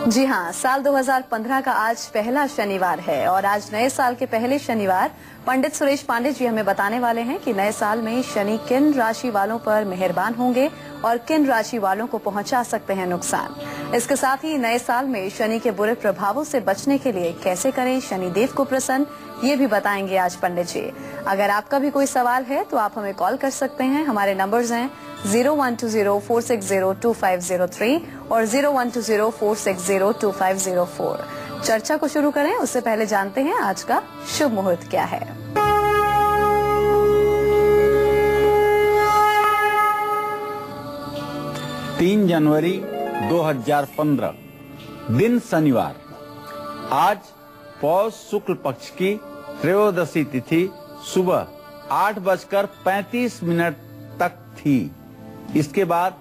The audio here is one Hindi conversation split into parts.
जी हाँ, साल 2015 का आज पहला शनिवार है और आज नए साल के पहले शनिवार पंडित सुरेश पांडे जी हमें बताने वाले हैं कि नए साल में शनि किन राशि वालों पर मेहरबान होंगे और किन राशि वालों को पहुंचा सकते हैं नुकसान। इसके साथ ही नए साल में शनि के बुरे प्रभावों से बचने के लिए कैसे करें शनि देव को प्रसन्न, ये भी बताएंगे आज पंडित जी। अगर आपका भी कोई सवाल है तो आप हमें कॉल कर सकते हैं। हमारे नंबर्स हैं 0120-460-2503 और 0120-460-2504। चर्चा को शुरू करें उससे पहले जानते हैं आज का शुभ मुहूर्त क्या है। 3 जनवरी 2015 दिन शनिवार। आज पौष शुक्ल पक्ष की त्रयोदशी तिथि सुबह 8:35 तक थी। इसके बाद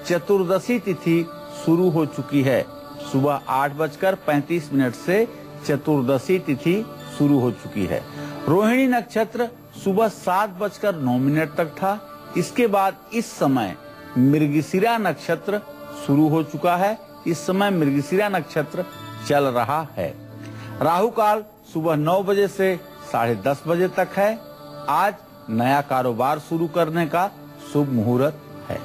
चतुर्दशी तिथि शुरू हो चुकी है। सुबह 8:35 से चतुर्दशी तिथि शुरू हो चुकी है। रोहिणी नक्षत्र सुबह 7:09 तक था। इसके बाद इस समय मृगशिरा नक्षत्र शुरू हो चुका है। इस समय मृगशिरा नक्षत्र चल रहा है। राहु काल सुबह 9 बजे से 10:30 बजे तक है। आज नया कारोबार शुरू करने का शुभ मुहूर्त है।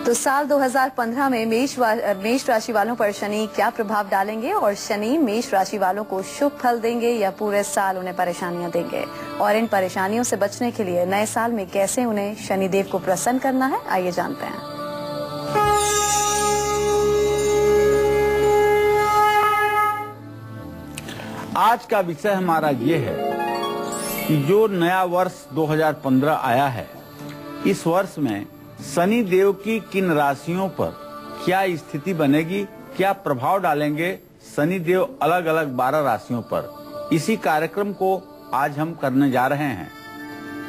तो साल 2015 में मेष राशि वालों पर शनि क्या प्रभाव डालेंगे और शनि मेष राशि वालों को शुभ फल देंगे या पूरे साल उन्हें परेशानियां देंगे, और इन परेशानियों से बचने के लिए नए साल में कैसे उन्हें शनि देव को प्रसन्न करना है, आइए जानते हैं। आज का विषय हमारा ये है कि जो नया वर्ष 2015 आया है, इस वर्ष में शनि देव की किन राशियों पर क्या स्थिति बनेगी, क्या प्रभाव डालेंगे शनि देव अलग अलग 12 राशियों पर, इसी कार्यक्रम को आज हम करने जा रहे हैं।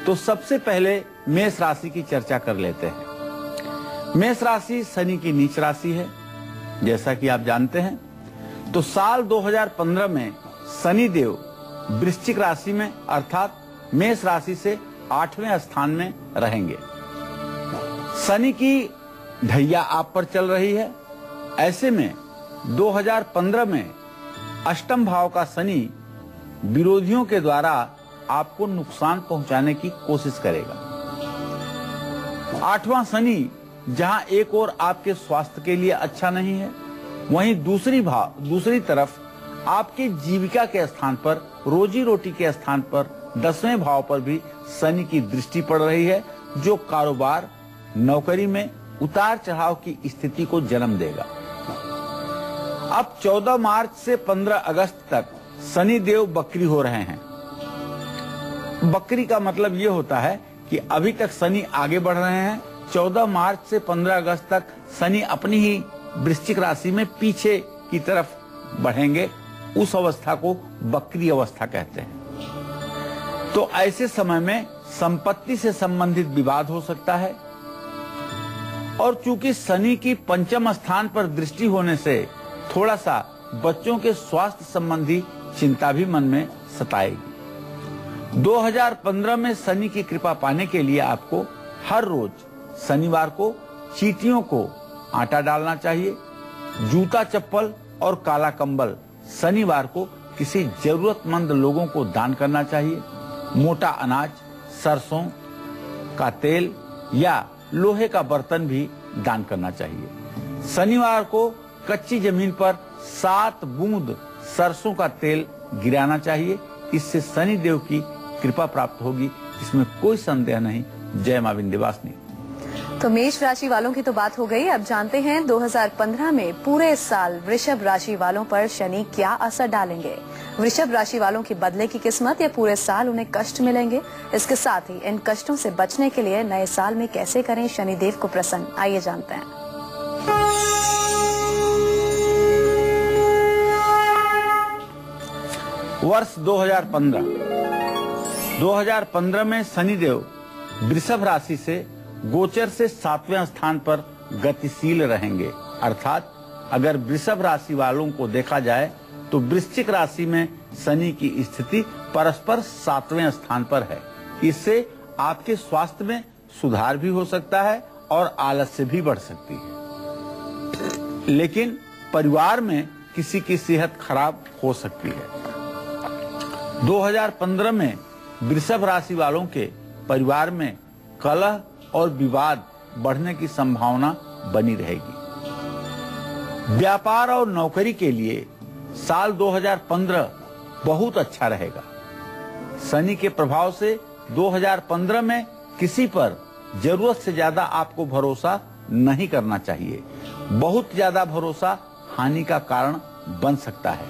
तो सबसे पहले मेष राशि की चर्चा कर लेते हैं। मेष राशि शनि की नीच राशि है, जैसा कि आप जानते हैं। तो साल 2015 में शनि देव वृश्चिक राशि में अर्थात मेष राशि से 8वें स्थान में रहेंगे। शनि की ढैया आप पर चल रही है। ऐसे में 2015 में अष्टम भाव का शनि विरोधियों के द्वारा आपको नुकसान पहुंचाने की कोशिश करेगा। 8वां शनि जहां एक ओर आपके स्वास्थ्य के लिए अच्छा नहीं है, वहीं दूसरी तरफ आपकी जीविका के स्थान पर, रोजी रोटी के स्थान पर 10वें भाव पर भी शनि की दृष्टि पड़ रही है, जो कारोबार नौकरी में उतार चढ़ाव की स्थिति को जन्म देगा। अब 14 मार्च से 15 अगस्त तक शनि देव बकरी हो रहे हैं। बकरी का मतलब ये होता है कि अभी तक शनि आगे बढ़ रहे हैं। 14 मार्च से 15 अगस्त तक शनि अपनी ही वृश्चिक राशि में पीछे की तरफ बढ़ेंगे। उस अवस्था को बकरी अवस्था कहते हैं। तो ऐसे समय में संपत्ति से संबंधित विवाद हो सकता है, और चूंकि शनि की पंचम स्थान पर दृष्टि होने से थोड़ा सा बच्चों के स्वास्थ्य संबंधी चिंता भी मन में सताएगी। 2015 में शनि की कृपा पाने के लिए आपको हर रोज शनिवार को चींटियों को आटा डालना चाहिए। जूता चप्पल और काला कंबल शनिवार को किसी जरूरतमंद लोगों को दान करना चाहिए। मोटा अनाज, सरसों का तेल या लोहे का बर्तन भी दान करना चाहिए। शनिवार को कच्ची जमीन पर 7 बूंद सरसों का तेल गिराना चाहिए। इससे शनि देव की कृपा प्राप्त होगी, इसमें कोई संदेह नहीं। जय मां विंध्यवासिनी। तो मेष राशि वालों की तो बात हो गई। अब जानते हैं 2015 में पूरे साल वृषभ राशि वालों पर शनि क्या असर डालेंगे। वृषभ राशि वालों की बदले की किस्मत या पूरे साल उन्हें कष्ट मिलेंगे। इसके साथ ही इन कष्टों से बचने के लिए नए साल में कैसे करें शनि देव को प्रसन्न, आइए जानते हैं। वर्ष 2015 में शनि देव वृषभ राशि से गोचर से 7वें स्थान पर गतिशील रहेंगे। अर्थात अगर वृषभ राशि वालों को देखा जाए तो वृश्चिक राशि में शनि की स्थिति परस्पर 7वें स्थान पर है। इससे आपके स्वास्थ्य में सुधार भी हो सकता है और आलस्य भी बढ़ सकती है। लेकिन परिवार में किसी की सेहत खराब हो सकती है। 2015 में वृषभ राशि वालों के परिवार में कलह और विवाद बढ़ने की संभावना बनी रहेगी। व्यापार और नौकरी के लिए साल 2015 बहुत अच्छा रहेगा। शनि के प्रभाव से 2015 में किसी पर जरूरत से ज्यादा आपको भरोसा नहीं करना चाहिए। बहुत ज्यादा भरोसा हानि का कारण बन सकता है।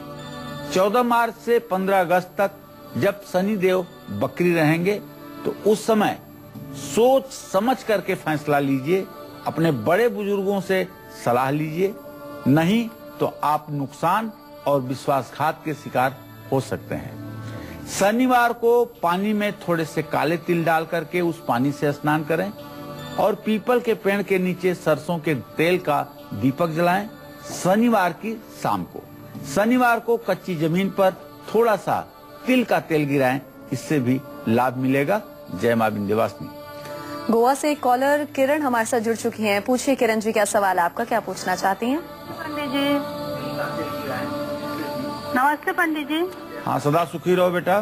14 मार्च से 15 अगस्त तक जब शनि देव बकरी रहेंगे तो उस समय सोच समझ करके फैसला लीजिए। अपने बड़े बुजुर्गों से सलाह लीजिए, नहीं तो आप नुकसान और विश्वासघात के शिकार हो सकते हैं। शनिवार को पानी में थोड़े से काले तिल डाल करके उस पानी से स्नान करें और पीपल के पेड़ के नीचे सरसों के तेल का दीपक जलाएं। शनिवार की शाम को, शनिवार को कच्ची जमीन पर थोड़ा सा तिल का तेल गिराएं, इससे भी लाभ मिलेगा। जय मां विंध्यवासिनी। गोवा से एक कॉलर किरण हमारे साथ जुड़ चुकी हैं। पूछिए किरण जी, क्या सवाल है आपका, क्या पूछना चाहती हैं? पंडित जी नमस्ते। पंडित जी हाँ, सदा सुखी रहो बेटा।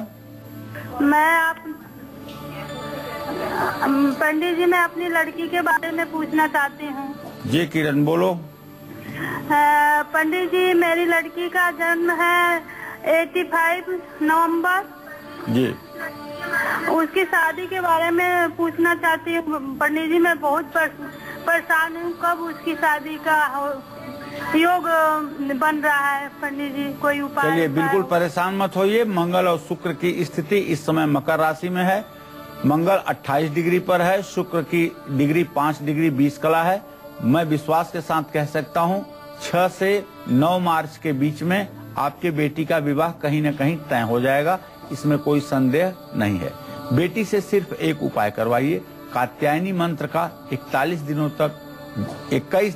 पंडित जी मैं अपनी लड़की के बारे में पूछना चाहती हूँ। जी किरण बोलो। पंडित जी मेरी लड़की का जन्म है 85 नवंबर। जी उसकी शादी के बारे में पूछना चाहती हूँ। पंडित जी मैं बहुत परेशान हूँ, कब उसकी शादी का योग बन रहा है? पंडित जी कोई उपाय? चलिए, बिल्कुल परेशान मत होइए। मंगल और शुक्र की स्थिति इस समय मकर राशि में है। मंगल 28 डिग्री पर है, शुक्र की डिग्री 5 डिग्री 20 कला है। मैं विश्वास के साथ कह सकता हूँ 6 से 9 मार्च के बीच में आपके बेटी का विवाह कहीं न कहीं तय हो जाएगा, इसमें कोई संदेह नहीं है। बेटी से सिर्फ एक उपाय करवाइए, कात्यायनी मंत्र का 21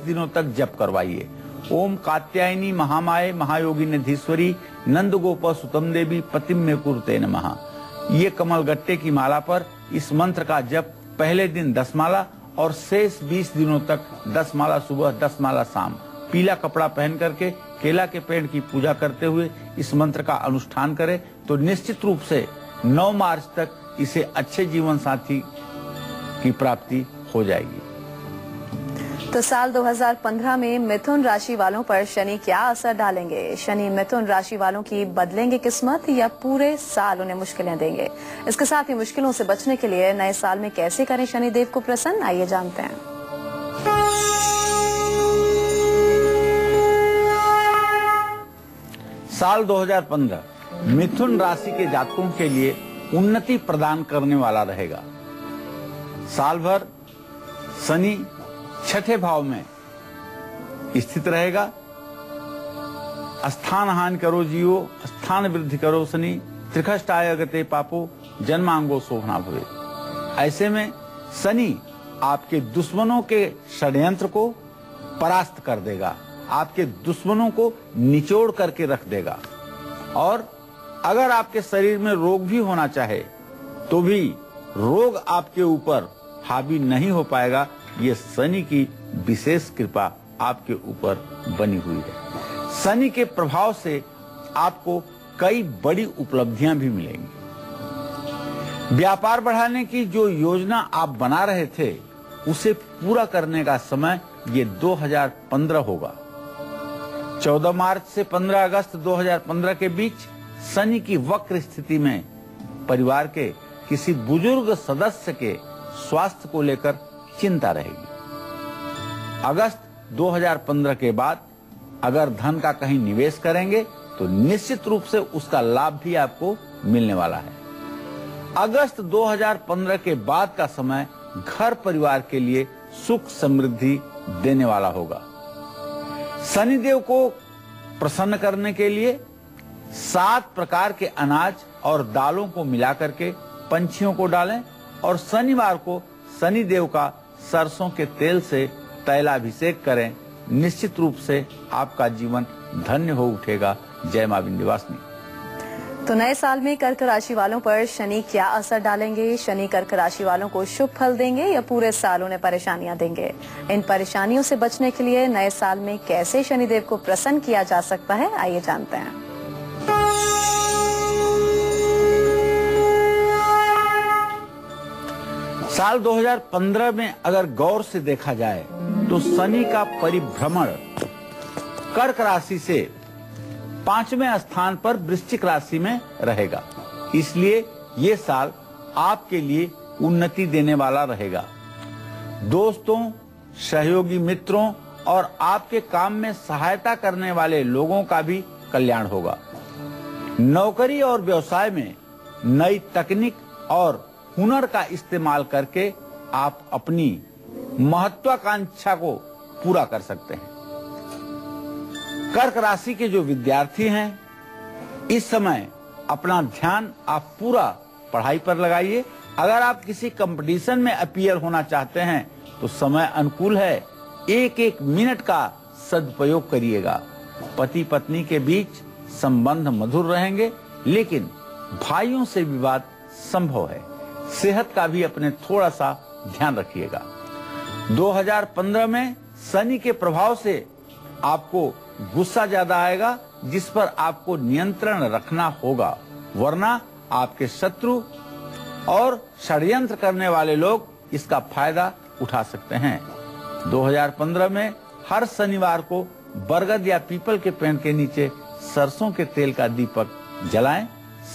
दिनों तक जप करवाइए। ओम कात्यायनी महामाये महायोगी निधीश्वरी नंद गोप सुतम देवी पतिम में कुरुते नमः। ये कमल गट्टे की माला पर इस मंत्र का जप पहले दिन 10 माला और शेष 20 दिनों तक 10 माला सुबह 10 माला शाम पीला कपड़ा पहन करके केला के पेड़ की पूजा करते हुए इस मंत्र का अनुष्ठान करें तो निश्चित रूप से 9 मार्च तक इसे अच्छे जीवन साथी की प्राप्ति हो जाएगी। तो साल 2015 में मिथुन राशि वालों पर शनि क्या असर डालेंगे? शनि मिथुन राशि वालों की बदलेंगे किस्मत या पूरे साल उन्हें मुश्किलें देंगे? इसके साथ ही मुश्किलों से बचने के लिए नए साल में कैसे करें शनि देव को प्रसन्न, आइए जानते हैं। साल 2015 मिथुन राशि के जातकों के लिए उन्नति प्रदान करने वाला रहेगा। साल भर शनि 6ठे भाव में स्थित रहेगा। स्थान हानि करो जियो, स्थान वृद्धि करो शनि, त्रिखष्टाय अगते पापो, जन्मांगो शोभना भवे। ऐसे में शनि आपके दुश्मनों के षड्यंत्र को परास्त कर देगा, आपके दुश्मनों को निचोड़ करके रख देगा। और अगर आपके शरीर में रोग भी होना चाहे तो भी रोग आपके ऊपर हावी नहीं हो पाएगा। ये शनि की विशेष कृपा आपके ऊपर बनी हुई है। शनि के प्रभाव से आपको कई बड़ी उपलब्धियां भी मिलेंगी। व्यापार बढ़ाने की जो योजना आप बना रहे थे उसे पूरा करने का समय ये 2015 होगा। 14 मार्च से 15 अगस्त 2015 के बीच शनि की वक्र स्थिति में परिवार के किसी बुजुर्ग सदस्य के स्वास्थ्य को लेकर चिंता रहेगी। अगस्त 2015 के बाद अगर धन का कहीं निवेश करेंगे तो निश्चित रूप से उसका लाभ भी आपको मिलने वाला है। अगस्त 2015 के बाद का समय घर परिवार के लिए सुख समृद्धि देने वाला होगा। शनिदेव को प्रसन्न करने के लिए 7 प्रकार के अनाज और दालों को मिलाकर के पंछियों को डालें और शनिवार को शनिदेव का सरसों के तेल से तैलाभिषेक करें। निश्चित रूप से आपका जीवन धन्य हो उठेगा। जय मां विंध्यवासिनी। तो नए साल में कर्क राशि वालों पर शनि क्या असर डालेंगे? शनि कर्क राशि वालों को शुभ फल देंगे या पूरे साल उन्हें परेशानियां देंगे? इन परेशानियों से बचने के लिए नए साल में कैसे शनिदेव को प्रसन्न किया जा सकता है, आइए जानते हैं। साल 2015 में अगर गौर से देखा जाए तो शनि का परिभ्रमण कर्क राशि से 5वें स्थान पर वृश्चिक राशि में रहेगा। इसलिए ये साल आपके लिए उन्नति देने वाला रहेगा। दोस्तों, सहयोगी मित्रों और आपके काम में सहायता करने वाले लोगों का भी कल्याण होगा। नौकरी और व्यवसाय में नई तकनीक और हुनर का इस्तेमाल करके आप अपनी महत्वाकांक्षा को पूरा कर सकते हैं। कर्क राशि के जो विद्यार्थी हैं, इस समय अपना ध्यान आप पूरा पढ़ाई पर लगाइए। अगर आप किसी कंपटीशन में अपीयर होना चाहते हैं तो समय अनुकूल है। एक एक मिनट का सदुपयोग करिएगा। पति पत्नी के बीच संबंध मधुर रहेंगे, लेकिन भाइयों से विवाद संभव है। सेहत का भी अपने थोड़ा सा ध्यान रखिएगा। 2015 में शनि के प्रभाव से आपको गुस्सा ज्यादा आएगा, जिस पर आपको नियंत्रण रखना होगा, वरना आपके शत्रु और षड्यंत्र करने वाले लोग इसका फायदा उठा सकते हैं। 2015 में हर शनिवार को बरगद या पीपल के पेड़ के नीचे सरसों के तेल का दीपक जलाएं,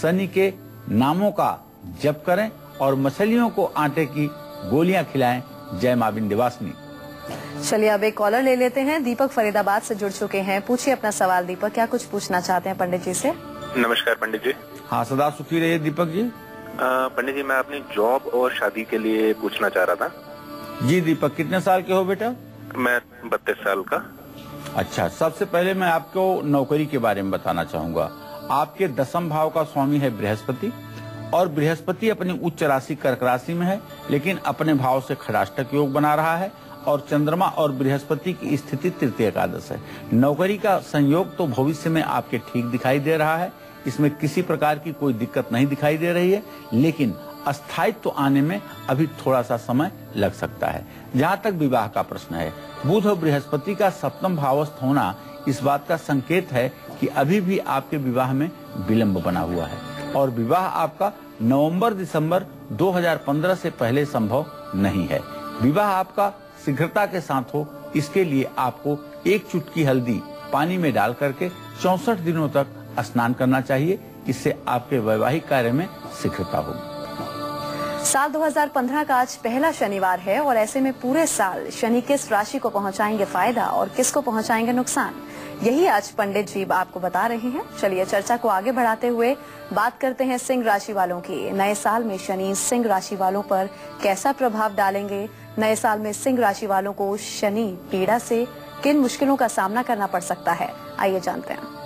शनि के नामों का जप करें और मछलियों को आटे की गोलियां खिलाएं। जय मां विंध्यवासिनी। चलिए अब एक कॉलर ले लेते हैं। दीपक फरीदाबाद से जुड़ चुके हैं। पूछिए अपना सवाल। दीपक, क्या कुछ पूछना चाहते हैं पंडित जी से? नमस्कार पंडित जी। हाँ, सदा सुखी रहिए दीपक जी। पंडित जी, मैं अपनी जॉब और शादी के लिए पूछना चाह रहा था। जी दीपक, कितने साल के हो बेटा? मैं 32 साल का। अच्छा, सबसे पहले मैं आपको नौकरी के बारे में बताना चाहूंगा। आपके 10वें भाव का स्वामी है बृहस्पति, और बृहस्पति अपनी उच्च राशि कर्क राशि में है, लेकिन अपने भाव से खड़ाष्टक योग बना रहा है, और चंद्रमा और बृहस्पति की स्थिति तृतीय एकादश है। नौकरी का संयोग तो भविष्य में आपके ठीक दिखाई दे रहा है, इसमें किसी प्रकार की कोई दिक्कत नहीं दिखाई दे रही है, लेकिन स्थायित्व तो आने में अभी थोड़ा सा समय लग सकता है। जहां तक विवाह का प्रश्न है, बुध और बृहस्पति का 7वां भावस्थ होना इस बात का संकेत है कि अभी भी आपके विवाह में विलंब बना हुआ है, और विवाह आपका नवंबर-दिसंबर 2015 से पहले संभव नहीं है। विवाह आपका शीघ्रता के साथ हो, इसके लिए आपको एक चुटकी हल्दी पानी में डाल करके 64 दिनों तक स्नान करना चाहिए। इससे आपके वैवाहिक कार्य में शीघ्रता होगी। साल 2015 का आज पहला शनिवार है, और ऐसे में पूरे साल शनि किस राशि को पहुंचाएंगे फायदा और किसको पहुंचाएंगे नुकसान, यही आज पंडित जी आपको बता रहे हैं। चलिए चर्चा को आगे बढ़ाते हुए बात करते हैं सिंह राशि वालों की। नए साल में शनि सिंह राशि वालों पर कैसा प्रभाव डालेंगे? नए साल में सिंह राशि वालों को शनि पीड़ा से किन मुश्किलों का सामना करना पड़ सकता है, आइए जानते हैं।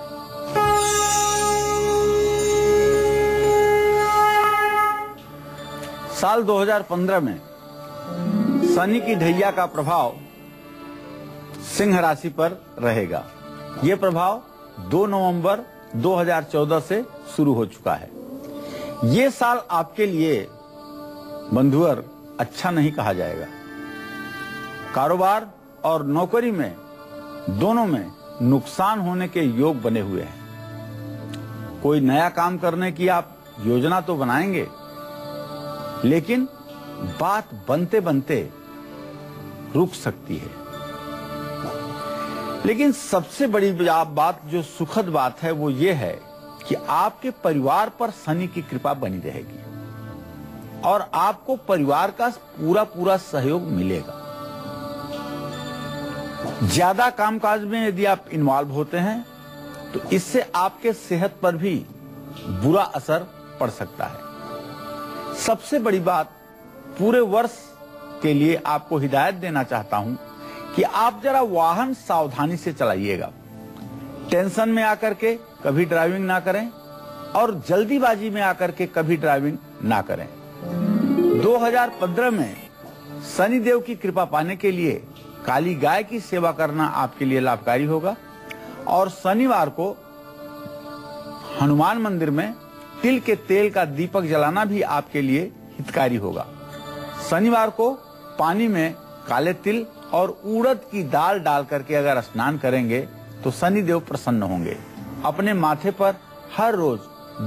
साल 2015 में शनि की ढैया का प्रभाव सिंह राशि पर रहेगा। ये प्रभाव 2 नवंबर 2014 से शुरू हो चुका है। ये साल आपके लिए बंधुअर अच्छा नहीं कहा जाएगा। कारोबार और नौकरी में दोनों में नुकसान होने के योग बने हुए हैं। कोई नया काम करने की आप योजना तो बनाएंगे, लेकिन बात बनते बनते रुक सकती है। लेकिन सबसे बड़ी बात, जो सुखद बात है, वो ये है कि आपके परिवार पर शनि की कृपा बनी रहेगी और आपको परिवार का पूरा सहयोग मिलेगा। ज्यादा कामकाज में यदि आप इन्वॉल्व होते हैं तो इससे आपके सेहत पर भी बुरा असर पड़ सकता है। सबसे बड़ी बात, पूरे वर्ष के लिए आपको हिदायत देना चाहता हूं कि आप जरा वाहन सावधानी से चलाइएगा। टेंशन में आकर के कभी ड्राइविंग ना करें और जल्दीबाजी में आकर के कभी ड्राइविंग ना करें। 2015 में शनि देव की कृपा पाने के लिए काली गाय की सेवा करना आपके लिए लाभकारी होगा, और शनिवार को हनुमान मंदिर में तिल के तेल का दीपक जलाना भी आपके लिए हितकारी होगा। शनिवार को पानी में काले तिल और उड़द की दाल डाल करके अगर स्नान करेंगे तो शनिदेव प्रसन्न होंगे। अपने माथे पर हर रोज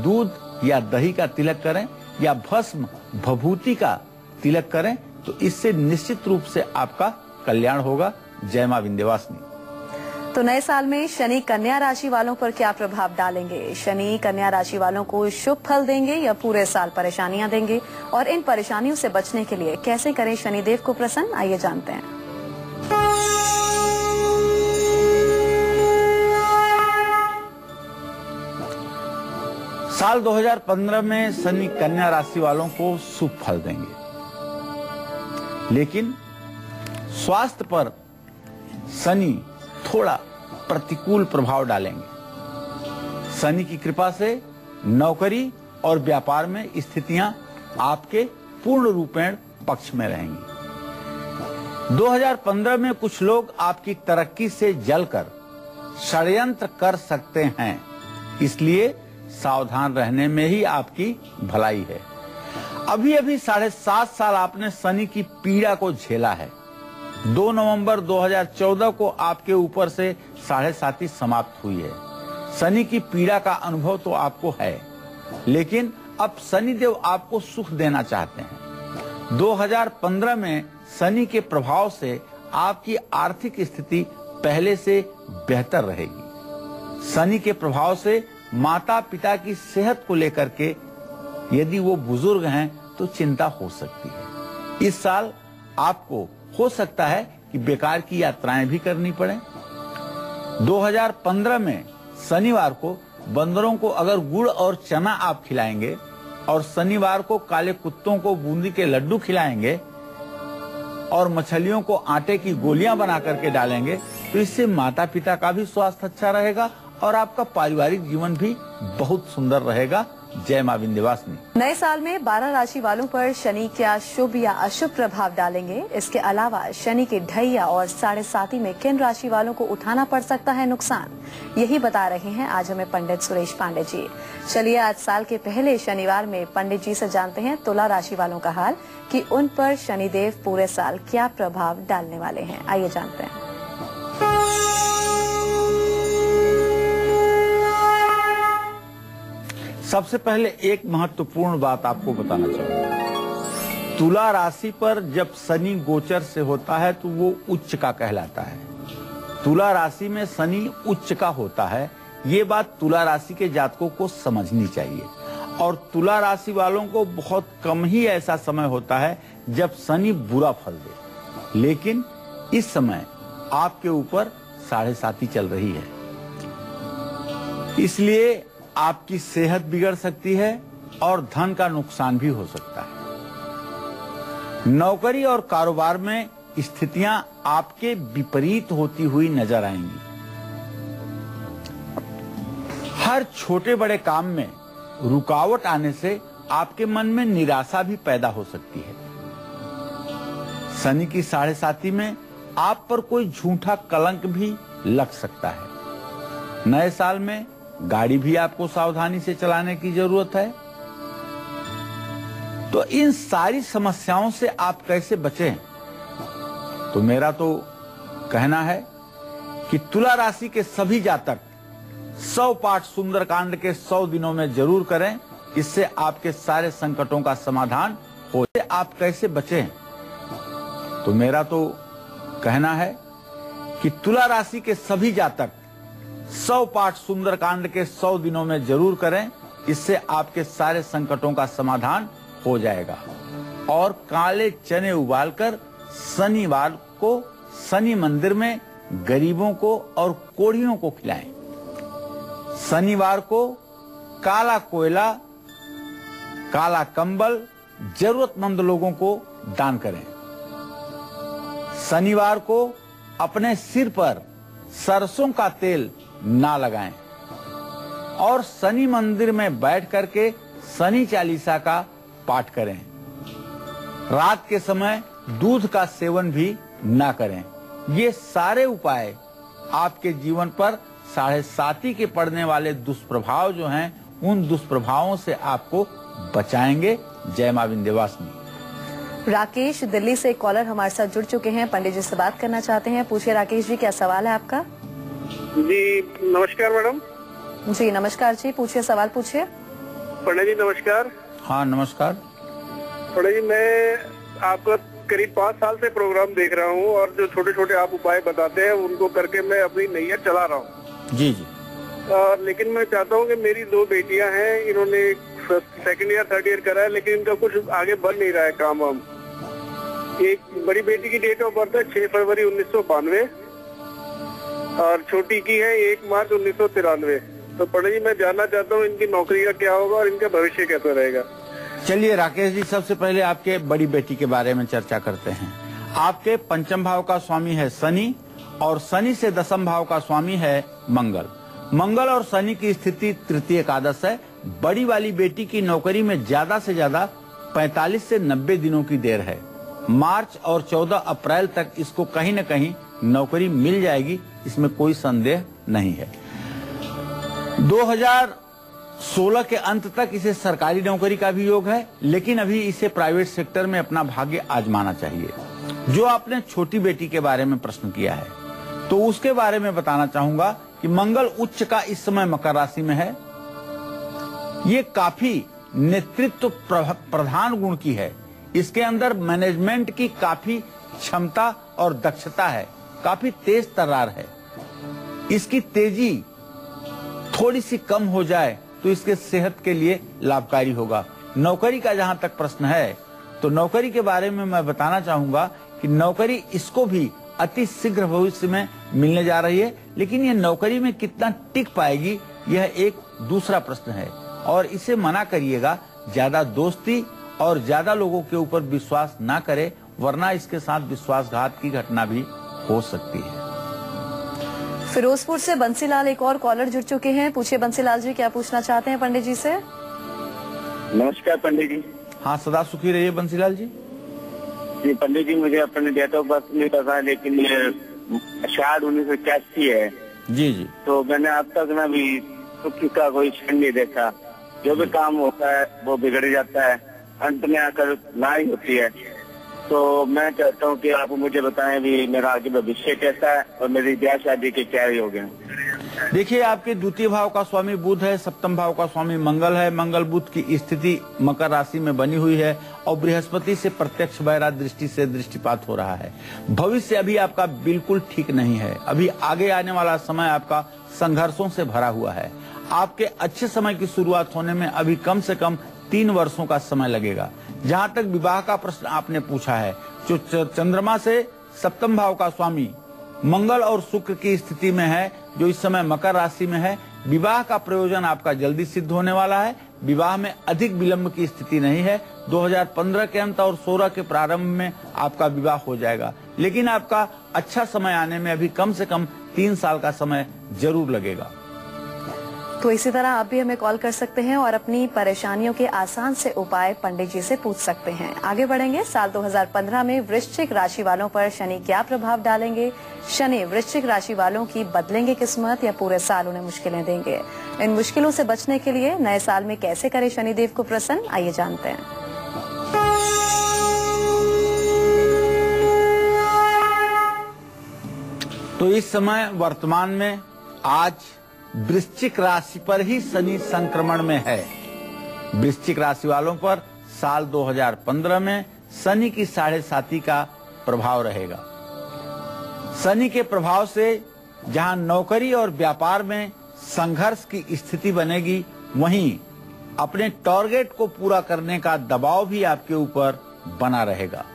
दूध या दही का तिलक करें या भस्म भभूति का तिलक करें तो इससे निश्चित रूप से आपका कल्याण होगा। जय मां विंध्यवासिनी। तो नए साल में शनि कन्या राशि वालों पर क्या प्रभाव डालेंगे? शनि कन्या राशि वालों को शुभ फल देंगे या पूरे साल परेशानियां देंगे? और इन परेशानियों से बचने के लिए कैसे करें शनिदेव को प्रसन्न, आइए जानते हैं। साल 2015 में शनि कन्या राशि वालों को शुभ फल देंगे, लेकिन स्वास्थ्य पर शनि थोड़ा प्रतिकूल प्रभाव डालेंगे। शनि की कृपा से नौकरी और व्यापार में स्थितियां आपके पूर्ण रूपेण पक्ष में रहेंगी। 2015 में कुछ लोग आपकी तरक्की से जलकर षड्यंत्र कर सकते हैं, इसलिए सावधान रहने में ही आपकी भलाई है। अभी अभी 7.5 साल आपने शनि की पीड़ा को झेला है। 2 नवंबर 2014 को आपके ऊपर से 7.5 समाप्त हुई है। शनि की पीड़ा का अनुभव तो आपको है, लेकिन अब शनिदेव आपको सुख देना चाहते हैं। 2015 में शनि के प्रभाव से आपकी आर्थिक स्थिति पहले से बेहतर रहेगी। शनि के प्रभाव से माता पिता की सेहत को लेकर के यदि वो बुजुर्ग हैं तो चिंता हो सकती है। इस साल आपको हो सकता है कि बेकार की यात्राएं भी करनी पड़े। 2015 में शनिवार को बंदरों को अगर गुड़ और चना आप खिलाएंगे और शनिवार को काले कुत्तों को बूंदी के लड्डू खिलाएंगे और मछलियों को आटे की गोलियां बना करके डालेंगे तो इससे माता पिता का भी स्वास्थ्य अच्छा रहेगा और आपका पारिवारिक जीवन भी बहुत सुंदर रहेगा। जय मां विंध्यवासिनी। नए साल में 12 राशि वालों पर शनि क्या शुभ या अशुभ प्रभाव डालेंगे? इसके अलावा शनि के ढैया और 7.5 में किन राशि वालों को उठाना पड़ सकता है नुकसान, यही बता रहे हैं आज हमें पंडित सुरेश पांडे जी। चलिए आज साल के पहले शनिवार में पंडित जी से जानते हैं तुला राशि वालों का हाल कि उन पर शनिदेव पूरे साल क्या प्रभाव डालने वाले हैं। आइए जानते हैं। सबसे पहले एक महत्वपूर्ण बात आपको बताना चाहूंगा। तुला राशि पर जब शनि गोचर से होता है तो वो उच्च का कहलाता है। तुला राशि में शनि उच्च का होता है, ये बात तुला राशि के जातकों को समझनी चाहिए। और तुला राशि वालों को बहुत कम ही ऐसा समय होता है जब शनि बुरा फल दे, लेकिन इस समय आपके ऊपर 7.5 चल रही है, इसलिए आपकी सेहत बिगड़ सकती है और धन का नुकसान भी हो सकता है। नौकरी और कारोबार में स्थितियां आपके विपरीत होती हुई नजर आएंगी। हर छोटे बड़े काम में रुकावट आने से आपके मन में निराशा भी पैदा हो सकती है। शनि की 7.5 में आप पर कोई झूठा कलंक भी लग सकता है। नए साल में गाड़ी भी आपको सावधानी से चलाने की जरूरत है। तो इन सारी समस्याओं से आप कैसे बचें? तो मेरा तो कहना है कि तुला राशि के सभी जातक 100 पाठ सुंदरकांड के 100 दिनों में जरूर करें, इससे आपके सारे संकटों का समाधान हो। आप कैसे बचें? तो मेरा तो कहना है कि तुला राशि के सभी जातक 100 पाठ सुंदरकांड के 100 दिनों में जरूर करें, इससे आपके सारे संकटों का समाधान हो जाएगा। और काले चने उबालकर शनिवार को शनि मंदिर में गरीबों को और कोढ़ियों को खिलाएं। शनिवार को काला कोयला, काला कंबल जरूरतमंद लोगों को दान करें। शनिवार को अपने सिर पर सरसों का तेल ना लगाएं और शनि मंदिर में बैठ करके शनि चालीसा का पाठ करें। रात के समय दूध का सेवन भी ना करें। ये सारे उपाय आपके जीवन पर 7.5 के पड़ने वाले दुष्प्रभाव जो हैं उन दुष्प्रभावों से आपको बचाएंगे। जय मां विंध्यवासिनी। राकेश दिल्ली से एक कॉलर हमारे साथ जुड़ चुके हैं, पंडित जी से बात करना चाहते हैं। पूछिए राकेश जी, क्या सवाल है आपका? जी नमस्कार मैडम। जी नमस्कार जी, पूछिए, सवाल पूछिए। पंडित जी नमस्कार। हाँ नमस्कार। पंडित जी, मैं आपका करीब 5 साल से प्रोग्राम देख रहा हूँ और जो छोटे छोटे आप उपाय बताते हैं उनको करके मैं अपनी नैया चला रहा हूँ। जी जी। लेकिन मैं चाहता हूँ कि मेरी 2 बेटियां हैं, इन्होंने सेकंड ईयर 3rd ईयर करा है, लेकिन इनका कुछ आगे बढ़ नहीं रहा है काम वाम। एक बड़ी बेटी की डेट ऑफ बर्थ है 6 फरवरी 1992 और छोटी की है 1 मार्च 1993। तो पंडित जी, मैं जानना चाहता हूँ इनकी नौकरी का क्या होगा और इनका भविष्य कैसा रहेगा। चलिए राकेश जी, सबसे पहले आपके बड़ी बेटी के बारे में चर्चा करते हैं। आपके पंचम भाव का स्वामी है शनि और शनि से दशम भाव का स्वामी है मंगल। मंगल और शनि की स्थिति तृतीय एकादश है। बड़ी वाली बेटी की नौकरी में ज्यादा से ज्यादा 45 से 90 दिनों की देर है। मार्च और 14 अप्रैल तक इसको कहीं न कहीं नौकरी मिल जाएगी, इसमें कोई संदेह नहीं है। 2016 के अंत तक इसे सरकारी नौकरी का भी योग है, लेकिन अभी इसे प्राइवेट सेक्टर में अपना भाग्य आजमाना चाहिए। जो आपने छोटी बेटी के बारे में प्रश्न किया है, तो उसके बारे में बताना चाहूंगा कि मंगल उच्च का इस समय मकर राशि में है। ये काफी नेतृत्व प्रधान गुण की है। इसके अंदर मैनेजमेंट की काफी क्षमता और दक्षता है, काफी तेज तर्रार है। इसकी तेजी थोड़ी सी कम हो जाए तो इसके सेहत के लिए लाभकारी होगा। नौकरी का जहां तक प्रश्न है, तो नौकरी के बारे में मैं बताना चाहूंगा कि नौकरी इसको भी अति शीघ्र भविष्य में मिलने जा रही है, लेकिन ये नौकरी में कितना टिक पाएगी यह एक दूसरा प्रश्न है। और इसे मना करिएगा, ज्यादा दोस्ती और ज्यादा लोगों के ऊपर विश्वास ना करे, वरना इसके साथ विश्वासघात की घटना भी हो सकती है। फिरोजपुर से बंसीलाल एक और कॉलर जुड़ चुके हैं। पूछिए बंसीलाल जी, क्या पूछना चाहते हैं पंडित जी से? नमस्कार पंडित जी। हाँ सदा सुखी रहिए बंसीलाल जी। जी पंडित जी, मुझे अपने डेट ऑफ बर्थ नहीं पता, लेकिन ये 1981 है। जी जी। तो मैंने अब तक ना भी सुख का कोई क्षण नहीं देखा। जो भी काम होता है वो बिगड़ जाता है, अंत में आकर ना ही होती है। तो मैं चाहता हूँ कि आप मुझे बताएं भी मेरा आगे भविष्य कैसा है और मेरी ब्याह शादी के क्या योग हैं। देखिए, आपके द्वितीय भाव का स्वामी बुध है, सप्तम भाव का स्वामी मंगल है। मंगल बुध की स्थिति मकर राशि में बनी हुई है और बृहस्पति से प्रत्यक्ष वैरा दृष्टि से दृष्टिपात हो रहा है। भविष्य अभी आपका बिल्कुल ठीक नहीं है। अभी आगे आने वाला समय आपका संघर्षों से भरा हुआ है। आपके अच्छे समय की शुरुआत होने में अभी कम से कम 3 वर्षों का समय लगेगा। जहाँ तक विवाह का प्रश्न आपने पूछा है, जो चंद्रमा से सप्तम भाव का स्वामी मंगल और शुक्र की स्थिति में है, जो इस समय मकर राशि में है, विवाह का प्रयोजन आपका जल्दी सिद्ध होने वाला है। विवाह में अधिक विलंब की स्थिति नहीं है। 2015 के अंत और 16 के प्रारंभ में आपका विवाह हो जाएगा, लेकिन आपका अच्छा समय आने में अभी कम से कम 3 साल का समय जरूर लगेगा। तो इसी तरह आप भी हमें कॉल कर सकते हैं और अपनी परेशानियों के आसान से उपाय पंडित जी से पूछ सकते हैं। आगे बढ़ेंगे। साल 2015 में वृश्चिक राशि वालों पर शनि क्या प्रभाव डालेंगे? शनि वृश्चिक राशि वालों की बदलेंगे किस्मत या पूरे साल उन्हें मुश्किलें देंगे? इन मुश्किलों से बचने के लिए नए साल में कैसे करें शनिदेव को प्रसन्न, आइए जानते हैं। तो इस समय वर्तमान में आज वृश्चिक राशि पर ही शनि संक्रमण में है। वृश्चिक राशि वालों पर साल 2015 में शनि की 7.5 का प्रभाव रहेगा। शनि के प्रभाव से जहां नौकरी और व्यापार में संघर्ष की स्थिति बनेगी, वहीं अपने टारगेट को पूरा करने का दबाव भी आपके ऊपर बना रहेगा।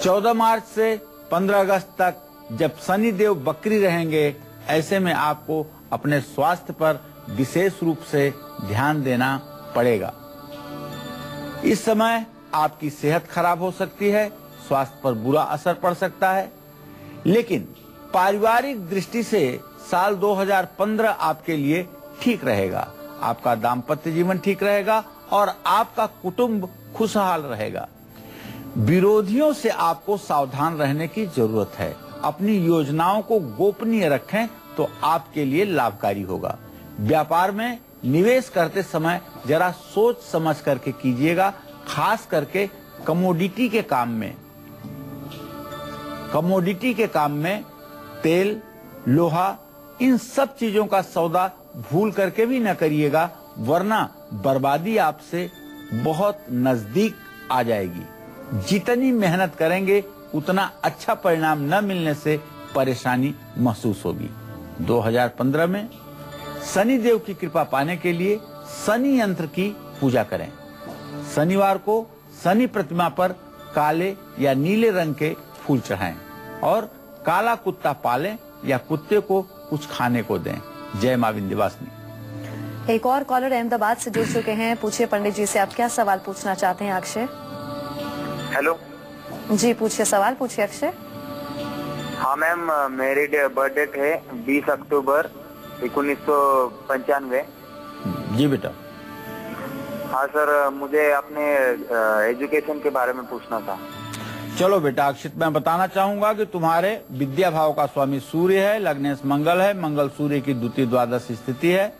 14 मार्च से 15 अगस्त तक जब शनि देव वक्री रहेंगे, ऐसे में आपको अपने स्वास्थ्य पर विशेष रूप से ध्यान देना पड़ेगा। इस समय आपकी सेहत खराब हो सकती है, स्वास्थ्य पर बुरा असर पड़ सकता है, लेकिन पारिवारिक दृष्टि से साल 2015 आपके लिए ठीक रहेगा। आपका दाम्पत्य जीवन ठीक रहेगा और आपका कुटुंब खुशहाल रहेगा। विरोधियों से आपको सावधान रहने की जरूरत है। अपनी योजनाओं को गोपनीय रखें तो आपके लिए लाभकारी होगा। व्यापार में निवेश करते समय जरा सोच समझ करके कीजिएगा, खास करके कमोडिटी के काम में तेल, लोहा, इन सब चीजों का सौदा भूल करके भी न करिएगा, वरना बर्बादी आपसे बहुत नजदीक आ जाएगी। जितनी मेहनत करेंगे उतना अच्छा परिणाम न मिलने से परेशानी महसूस होगी। 2015 में शनि देव की कृपा पाने के लिए शनि यंत्र की पूजा करें। शनिवार को शनि प्रतिमा पर काले या नीले रंग के फूल चढ़ाएं और काला कुत्ता पालें या कुत्ते को कुछ खाने को दें। जय मां विंध्यवासिनी। एक और कॉलर अहमदाबाद से जुड़ चुके हैं, पूछिए पंडित जी से आप क्या सवाल पूछना चाहते हैं। अक्षय। हेलो जी पूछिए, सवाल पूछिए अक्षय। हाँ मैम, मेरी बर्थडे है 20 अक्टूबर 1995। जी बेटा। हाँ सर, मुझे अपने एजुकेशन के बारे में पूछना था। चलो बेटा अक्षित, मैं बताना चाहूंगा कि तुम्हारे विद्या भाव का स्वामी सूर्य है, लग्नेश मंगल है, मंगल सूर्य की द्वितीय द्वादश स्थिति है।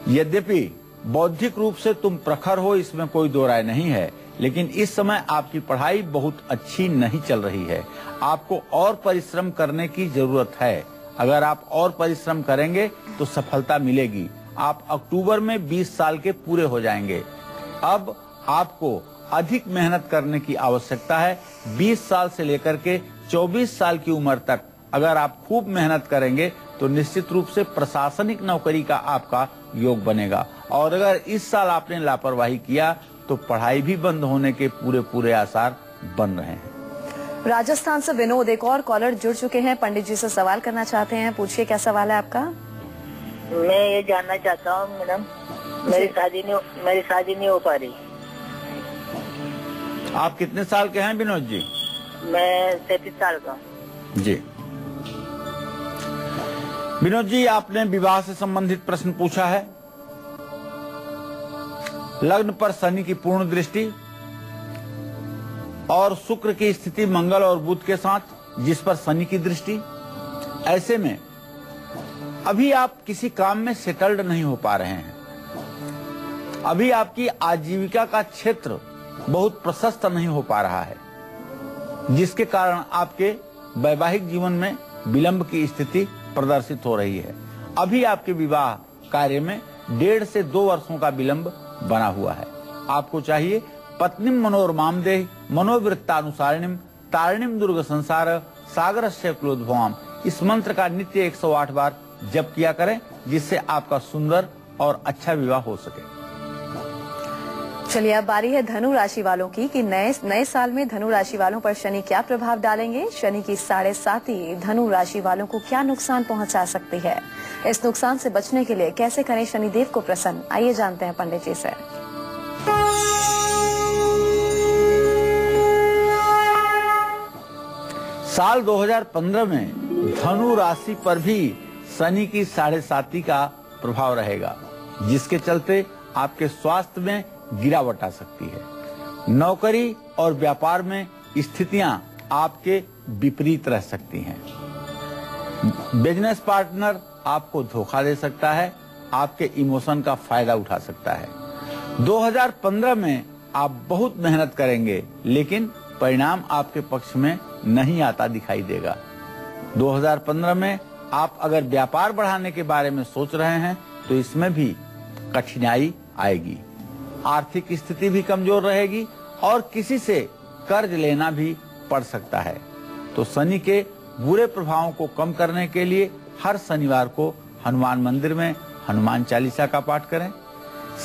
यद्यपि बौद्धिक रूप से तुम प्रखर हो, इसमें कोई दो राय नहीं है, लेकिन इस समय आपकी पढ़ाई बहुत अच्छी नहीं चल रही है। आपको और परिश्रम करने की जरूरत है। अगर आप और परिश्रम करेंगे तो सफलता मिलेगी। आप अक्टूबर में 20 साल के पूरे हो जाएंगे। अब आपको अधिक मेहनत करने की आवश्यकता है। 20 साल से लेकर के 24 साल की उम्र तक अगर आप खूब मेहनत करेंगे तो निश्चित रूप से प्रशासनिक नौकरी का आपका योग बनेगा। और अगर इस साल आपने लापरवाही किया तो पढ़ाई भी बंद होने के पूरे आसार बन रहे हैं। राजस्थान से विनोद, एक और कॉलर जुड़ चुके हैं, पंडित जी से सवाल करना चाहते हैं। पूछिए क्या सवाल है आपका। मैं ये जानना चाहता हूँ मैडम, मेरी शादी नहीं हो पा रही। आप कितने साल के हैं विनोद जी? मैं 33 साल का। जी विनोद जी, आपने विवाह से संबंधित प्रश्न पूछा है। लग्न पर शनि की पूर्ण दृष्टि और शुक्र की स्थिति मंगल और बुध के साथ, जिस पर शनि की दृष्टि। ऐसे में अभी आप किसी काम में सेटल्ड नहीं हो पा रहे हैं। अभी आपकी आजीविका का क्षेत्र बहुत प्रशस्त नहीं हो पा रहा है, जिसके कारण आपके वैवाहिक जीवन में विलंब की स्थिति प्रदर्शित हो रही है। अभी आपके विवाह कार्य में 1.5 से 2 वर्षों का विलंब बना हुआ है। आपको चाहिए पत्नीम मनोरमाम देहि मनोवृत्तानुसारिणीम तारिणीम दुर्ग संसार सागरस्य क्लोद्भवाम। इस मंत्र का नित्य 108 बार जप किया करें, जिससे आपका सुंदर और अच्छा विवाह हो सके। चलिए अब बारी है धनु राशि वालों की कि नए साल में धनु राशि वालों पर शनि क्या प्रभाव डालेंगे। शनि की 7.5 धनु राशि वालों को क्या नुकसान पहुंचा सकती है। इस नुकसान से बचने के लिए कैसे करें शनिदेव को प्रसन्न, आइए जानते हैं पंडित जी से। साल 2015 में धनु राशि पर भी शनि की 7.5 का प्रभाव रहेगा, जिसके चलते आपके स्वास्थ्य में गिरावट आ सकती है। नौकरी और व्यापार में स्थितियां आपके विपरीत रह सकती हैं। बिजनेस पार्टनर आपको धोखा दे सकता है, आपके इमोशन का फायदा उठा सकता है। 2015 में आप बहुत मेहनत करेंगे, लेकिन परिणाम आपके पक्ष में नहीं आता दिखाई देगा। 2015 में आप अगर व्यापार बढ़ाने के बारे में सोच रहे हैं तो इसमें भी कठिनाई आएगी। आर्थिक स्थिति भी कमजोर रहेगी और किसी से कर्ज लेना भी पड़ सकता है। तो शनि के बुरे प्रभावों को कम करने के लिए हर शनिवार को हनुमान मंदिर में हनुमान चालीसा का पाठ करें।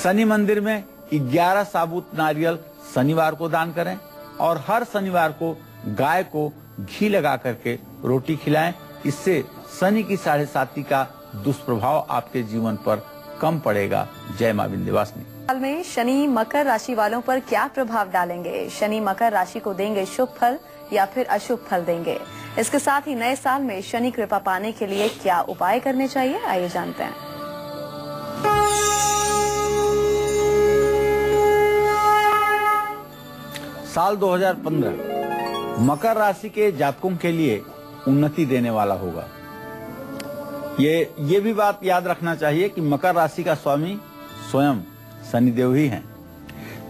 शनि मंदिर में 11 साबुत नारियल शनिवार को दान करें और हर शनिवार को गाय को घी लगा करके रोटी खिलाएं। इससे शनि की 7.5 का दुष्प्रभाव आपके जीवन पर कम पड़ेगा। जय मां विंध्यवासिनी। साल में शनि मकर राशि वालों पर क्या प्रभाव डालेंगे। शनि मकर राशि को देंगे शुभ फल या फिर अशुभ फल देंगे। इसके साथ ही नए साल में शनि कृपा पाने के लिए क्या उपाय करने चाहिए, आइए जानते हैं। साल 2015 मकर राशि के जातकों के लिए उन्नति देने वाला होगा। ये भी बात याद रखना चाहिए कि मकर राशि का स्वामी स्वयं शनिदेव ही हैं।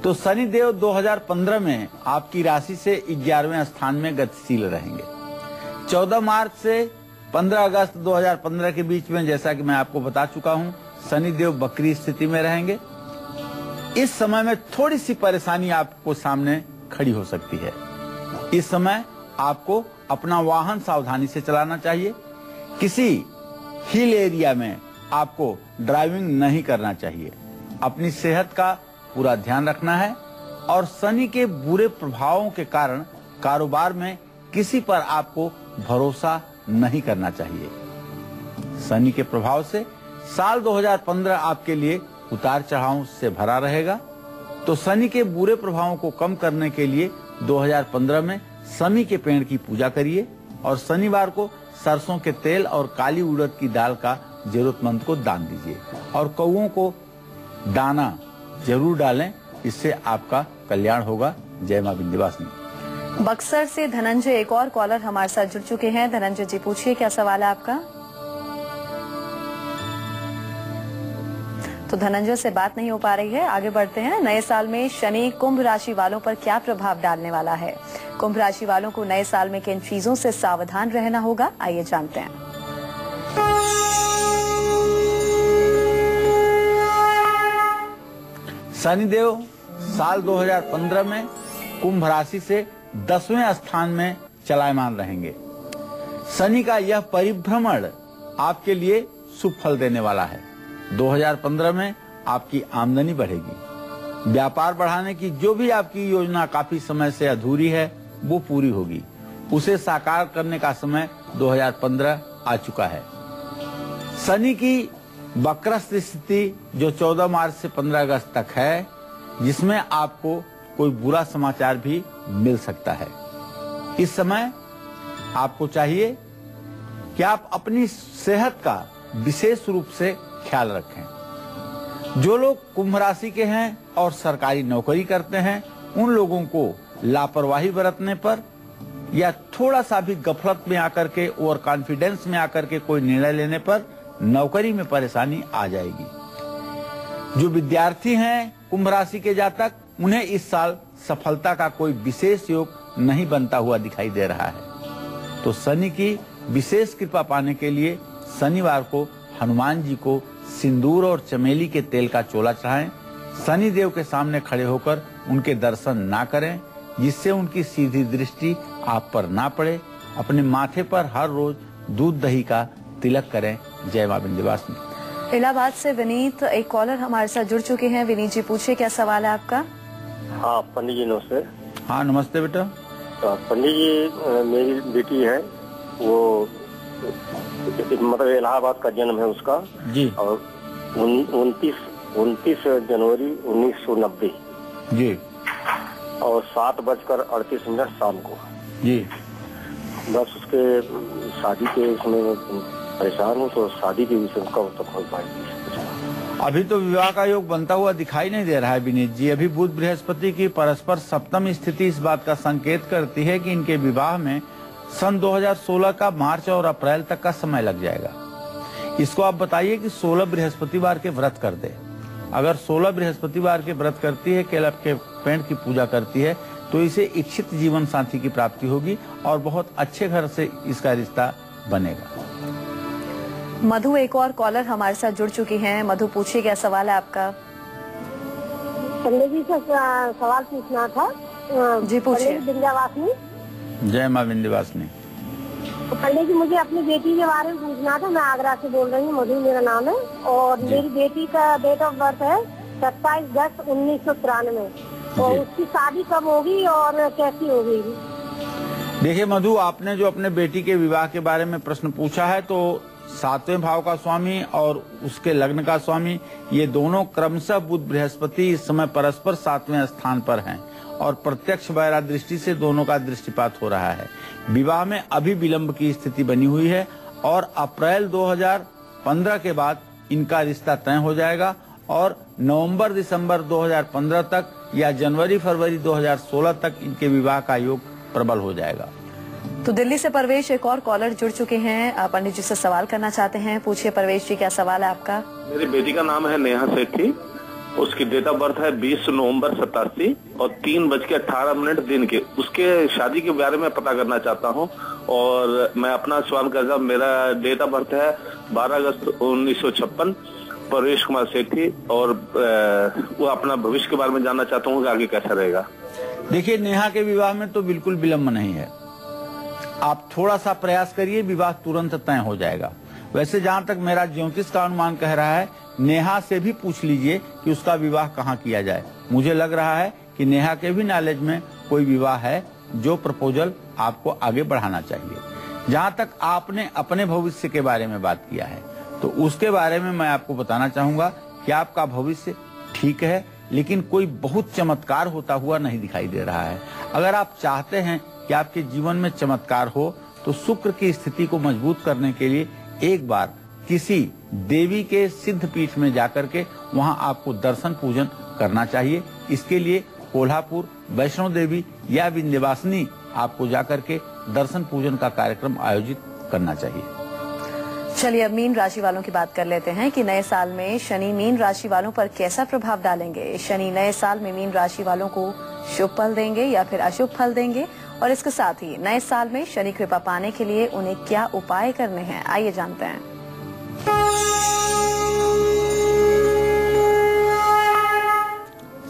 तो शनिदेव 2015 में आपकी राशि से 11वें स्थान में गतिशील रहेंगे। 14 मार्च से 15 अगस्त 2015 के बीच में, जैसा कि मैं आपको बता चुका हूं, शनिदेव वक्री स्थिति में रहेंगे। इस समय में थोड़ी सी परेशानी आपको सामने खड़ी हो सकती है। इस समय आपको अपना वाहन सावधानी से चलाना चाहिए। किसी हिल एरिया में आपको ड्राइविंग नहीं करना चाहिए। अपनी सेहत का पूरा ध्यान रखना है और शनि के बुरे प्रभावों के कारण कारोबार में किसी पर आपको भरोसा नहीं करना चाहिए। शनि के प्रभाव से साल 2015 आपके लिए उतार चढ़ाव से भरा रहेगा। तो शनि के बुरे प्रभावों को कम करने के लिए 2015 में शमी के पेड़ की पूजा करिए और शनिवार को सरसों के तेल और काली उड़द की दाल का जरूरतमंद को दान दीजिए और कौओं को दाना जरूर डालें। इससे आपका कल्याण होगा। जय मां विंध्यवासिनी। बक्सर से धनंजय एक और कॉलर हमारे साथ जुड़ चुके हैं। धनंजय जी, पूछिए, क्या सवाल है आपका? तो धनंजय से बात नहीं हो पा रही है। आगे बढ़ते हैं। नए साल में शनि कुंभ राशि वालों पर क्या प्रभाव डालने वाला है? कुंभ राशि वालों को नए साल में किन चीजों से सावधान रहना होगा, आइए जानते हैं। शनिदेव साल 2015 में कुंभ राशि से 10वें स्थान में चलायमान रहेंगे। शनि का यह परिभ्रमण आपके लिए शुभ फल देने वाला है। 2015 में आपकी आमदनी बढ़ेगी। व्यापार बढ़ाने की जो भी आपकी योजना काफी समय से अधूरी है वो पूरी होगी। उसे साकार करने का समय 2015 आ चुका है। शनि की वक्रस्थ स्थिति जो 14 मार्च से 15 अगस्त तक है, जिसमें आपको कोई बुरा समाचार भी मिल सकता है। इस समय आपको चाहिए कि आप अपनी सेहत का विशेष रूप से ख्याल रखें। जो लोग कुंभ राशि के हैं और सरकारी नौकरी करते हैं, उन लोगों को लापरवाही बरतने पर या थोड़ा सा भी गफलत में आकर के और कॉन्फिडेंस में आकर के कोई निर्णय लेने पर नौकरी में परेशानी आ जाएगी। जो विद्यार्थी हैं कुंभ राशि के जातक, उन्हें इस साल सफलता का कोई विशेष योग नहीं बनता हुआ दिखाई दे रहा है। तो शनि की विशेष कृपा पाने के लिए शनिवार को हनुमान जी को सिंदूर और चमेली के तेल का चोला चढ़ाएं। शनि देव के सामने खड़े होकर उनके दर्शन ना करें, जिससे उनकी सीधी दृष्टि आप पर ना पड़े। अपने माथे पर हर रोज दूध दही का तिलक करें। जय मां विंध्यवासिनी। इलाहाबाद से विनीत एक कॉलर हमारे साथ जुड़ चुके हैं। विनीत जी, पूछिए, क्या सवाल है आपका? हाँ पंडित जी नमस्ते। हाँ नमस्ते बेटा। पंडित जी, मेरी बेटी है, वो मतलब इलाहाबाद का जन्म है उसका जी, और 29 जनवरी 1990 जी, और 7:38 शाम को जी। बस उसके शादी के इसमें परेशान हूँ। तो शादी के विषय में कब तक हो पाएगी? अभी तो विवाह का योग बनता हुआ दिखाई नहीं दे रहा है विनीत जी। अभी बुध बृहस्पति की परस्पर सप्तम स्थिति इस बात का संकेत करती है कि इनके विवाह में सन 2016 का मार्च और अप्रैल तक का समय लग जाएगा। इसको आप बताइए कि 16 बृहस्पतिवार के व्रत कर दे। अगर 16 बृहस्पतिवार के व्रत करती है, केला के पेड़ की पूजा करती है, तो इसे इच्छित जीवन साथी की प्राप्ति होगी और बहुत अच्छे घर से इसका रिश्ता बनेगा। मधु एक और कॉलर हमारे साथ जुड़ चुकी हैं। मधु, पूछिए, क्या सवाल है आपका? पंडित जी से सवाल पूछना था। जी पूछिए। विंध्यवासिनी। जय मां विंध्यवासिनी। तो पंडित जी, मुझे अपनी बेटी के बारे में पूछना था। मैं आगरा से बोल रही हूँ, मधु मेरा नाम है, और मेरी बेटी का डेट ऑफ बर्थ है 27/10/1993। तो उसकी शादी कब होगी और कैसी होगी? देखिए मधु, आपने जो अपने बेटी के विवाह के बारे में प्रश्न पूछा है, तो 7वें भाव का स्वामी और उसके लग्न का स्वामी, ये दोनों क्रमशः बुध बृहस्पति इस समय परस्पर 7वें स्थान पर हैं और प्रत्यक्ष वैरा दृष्टि से दोनों का दृष्टिपात हो रहा है। विवाह में अभी विलंब की स्थिति बनी हुई है और अप्रैल 2015 के बाद इनका रिश्ता तय हो जाएगा और नवंबर-दिसंबर 2015 तक या जनवरी-फरवरी 2016 तक इनके विवाह का योग प्रबल हो जाएगा। तो दिल्ली से परवेश एक और कॉलर जुड़ चुके हैं। पंडित जी से सवाल करना चाहते हैं। पूछिए परवेश जी, क्या सवाल है आपका? मेरी बेटी का नाम है नेहा सेठी उसकी डेट ऑफ बर्थ है 20 नवंबर 87 और 3:18 दिन के। उसके शादी के बारे में पता करना चाहता हूँ और मैं अपना सवाल कर रहा हूँ। मेरा डेट ऑफ बर्थ है 12 अगस्त 1956, प्रवेश कुमार सेठी, और वो अपना भविष्य के बारे में जानना चाहता हूँ कि आगे कैसा रहेगा। देखिए, नेहा के विवाह में तो बिल्कुल विलंब नहीं है। आप थोड़ा सा प्रयास करिए, विवाह तुरंत तय हो जाएगा। वैसे जहां तक मेरा ज्योतिष का अनुमान कह रहा है, नेहा से भी पूछ लीजिए कि उसका विवाह कहां किया जाए। मुझे लग रहा है कि नेहा के भी नॉलेज में कोई विवाह है जो प्रपोजल आपको आगे बढ़ाना चाहिए। जहां तक आपने अपने भविष्य के बारे में बात किया है, तो उसके बारे में मैं आपको बताना चाहूंगा कि आपका भविष्य ठीक है, लेकिन कोई बहुत चमत्कार होता हुआ नहीं दिखाई दे रहा है। अगर आप चाहते हैं कि आपके जीवन में चमत्कार हो, तो शुक्र की स्थिति को मजबूत करने के लिए एक बार किसी देवी के सिद्ध पीठ में जाकर के वहां आपको दर्शन पूजन करना चाहिए। इसके लिए कोल्हापुर वैष्णो देवी या विंध्यवासिनी आपको जाकर के दर्शन पूजन का कार्यक्रम आयोजित करना चाहिए। चलिए अब मीन राशि वालों की बात कर लेते हैं कि नए साल में शनि मीन राशि वालों पर कैसा प्रभाव डालेंगे। शनि नए साल में मीन राशि वालों को शुभ फल देंगे या फिर अशुभ फल देंगे, और इसके साथ ही नए साल में शनि कृपा पाने के लिए उन्हें क्या उपाय करने हैं, आइए जानते हैं।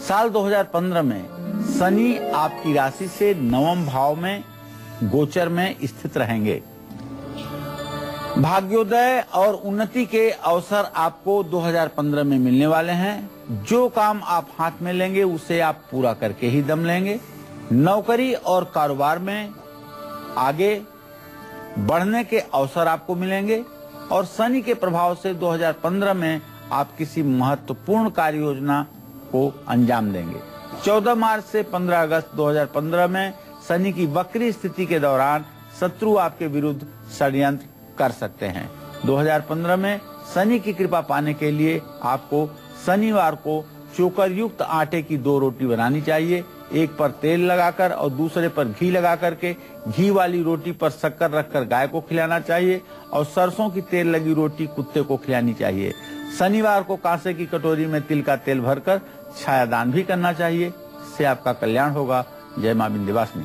साल 2015 में शनि आपकी राशि से 9वें भाव में गोचर में स्थित रहेंगे। भाग्योदय और उन्नति के अवसर आपको 2015 में मिलने वाले हैं। जो काम आप हाथ में लेंगे उसे आप पूरा करके ही दम लेंगे। नौकरी और कारोबार में आगे बढ़ने के अवसर आपको मिलेंगे और शनि के प्रभाव से 2015 में आप किसी महत्वपूर्ण कार्य योजना को अंजाम देंगे। 14 मार्च से 15 अगस्त 2015 में शनि की वक्री स्थिति के दौरान शत्रु आपके विरुद्ध षड्यंत्र कर सकते हैं। 2015 में शनि की कृपा पाने के लिए आपको शनिवार को चोकर युक्त आटे की 2 रोटी बनानी चाहिए। एक पर तेल लगाकर और दूसरे पर घी लगा करके घी वाली रोटी पर शक्कर रखकर गाय को खिलाना चाहिए और सरसों की तेल लगी रोटी कुत्ते को खिलानी चाहिए। शनिवार को कांसे की कटोरी में तिल का तेल भरकर छायादान भी करना चाहिए। इससे आपका कल्याण होगा। जय मां विंध्यवासिनी।